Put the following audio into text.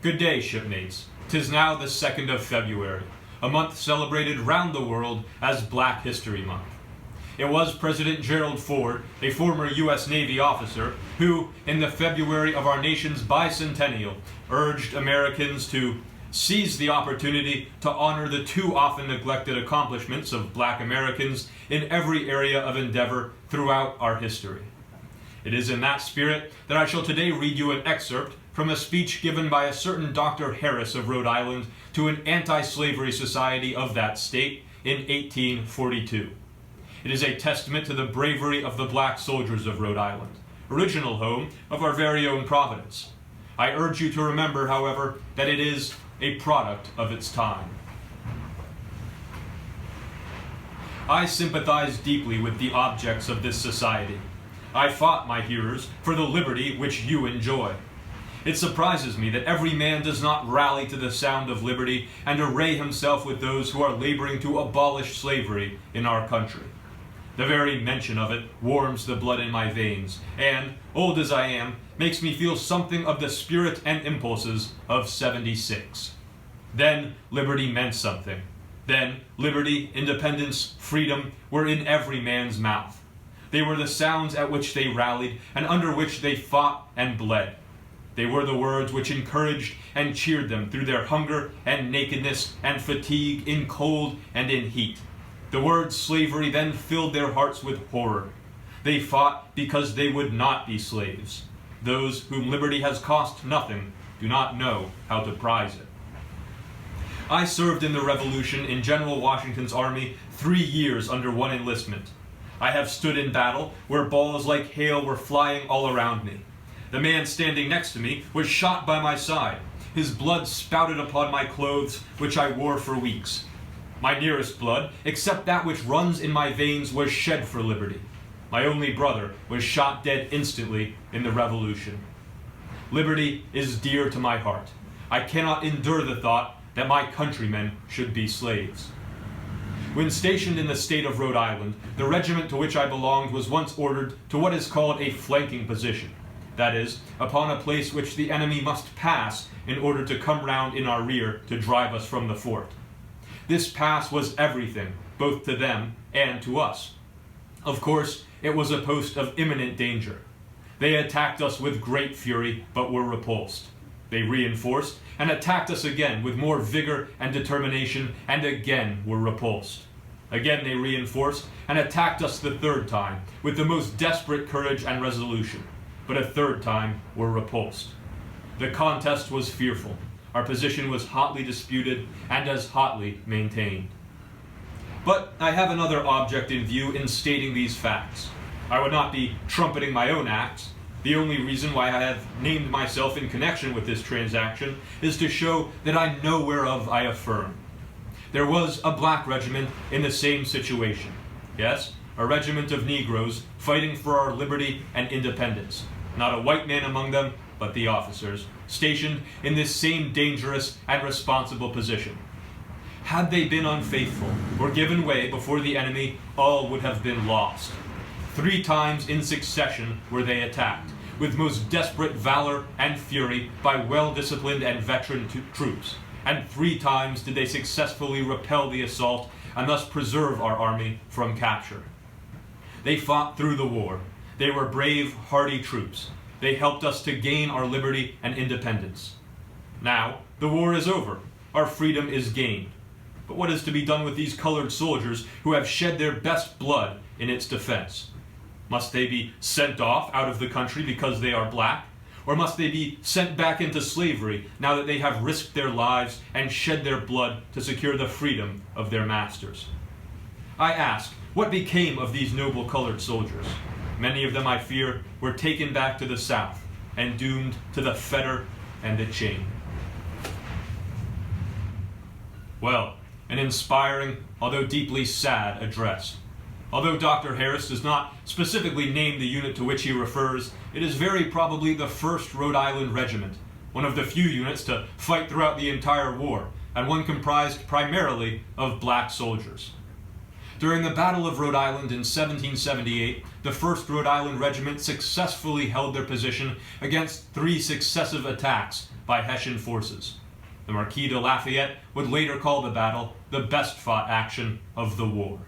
Good day, shipmates. 'Tis now the 2nd of February, a month celebrated round the world as Black History Month. It was President Gerald Ford, a former U.S. Navy officer, who, in the February of our nation's bicentennial, urged Americans to seize the opportunity to honor the too often neglected accomplishments of Black Americans in every area of endeavor throughout our history. It is in that spirit that I shall today read you an excerpt from a speech given by a certain Dr. Harris of Rhode Island to an anti-slavery society of that state in 1842. It is a testament to the bravery of the black soldiers of Rhode Island, original home of our very own Providence. I urge you to remember, however, that it is a product of its time. I sympathize deeply with the objects of this society. I fought, my hearers, for the liberty which you enjoy. It surprises me that every man does not rally to the sound of liberty and array himself with those who are laboring to abolish slavery in our country. The very mention of it warms the blood in my veins, and, old as I am, makes me feel something of the spirit and impulses of '76. Then liberty meant something. Then liberty, independence, freedom were in every man's mouth. They were the sounds at which they rallied and under which they fought and bled. They were the words which encouraged and cheered them through their hunger and nakedness and fatigue in cold and in heat. The word slavery then filled their hearts with horror. They fought because they would not be slaves. Those whom liberty has cost nothing do not know how to prize it. I served in the Revolution in General Washington's army 3 years under one enlistment. I have stood in battle where balls like hail were flying all around me. The man standing next to me was shot by my side. His blood spouted upon my clothes, which I wore for weeks. My nearest blood, except that which runs in my veins, was shed for liberty. My only brother was shot dead instantly in the Revolution. Liberty is dear to my heart. I cannot endure the thought that my countrymen should be slaves. When stationed in the state of Rhode Island, the regiment to which I belonged was once ordered to what is called a flanking position. That is, upon a place which the enemy must pass in order to come round in our rear to drive us from the fort. This pass was everything, both to them and to us. Of course, it was a post of imminent danger. They attacked us with great fury, but were repulsed. They reinforced and attacked us again with more vigor and determination, and again were repulsed. Again they reinforced and attacked us the 3rd time with the most desperate courage and resolution, but a 3rd time were repulsed. The contest was fearful. Our position was hotly disputed and as hotly maintained. But I have another object in view in stating these facts. I would not be trumpeting my own acts. The only reason why I have named myself in connection with this transaction is to show that I know whereof I affirm. There was a black regiment in the same situation. Yes, a regiment of Negroes fighting for our liberty and independence. Not a white man among them, but the officers, stationed in this same dangerous and responsible position. Had they been unfaithful or given way before the enemy, all would have been lost. 3 times in succession were they attacked, with most desperate valor and fury by well-disciplined and veteran troops, and 3 times did they successfully repel the assault and thus preserve our army from capture. They fought through the war. They were brave, hardy troops. They helped us to gain our liberty and independence. Now, the war is over. Our freedom is gained. But what is to be done with these colored soldiers who have shed their best blood in its defense? Must they be sent off out of the country because they are black? Or must they be sent back into slavery now that they have risked their lives and shed their blood to secure the freedom of their masters? I ask, what became of these noble colored soldiers? Many of them, I fear, were taken back to the South and doomed to the fetter and the chain. Well, an inspiring, although deeply sad address. Although Dr. Harris does not specifically name the unit to which he refers, it is very probably the 1st Rhode Island Regiment, one of the few units to fight throughout the entire war, and one comprised primarily of black soldiers. During the Battle of Rhode Island in 1778, the 1st Rhode Island Regiment successfully held their position against 3 successive attacks by Hessian forces. The Marquis de Lafayette would later call the battle the best fought action of the war.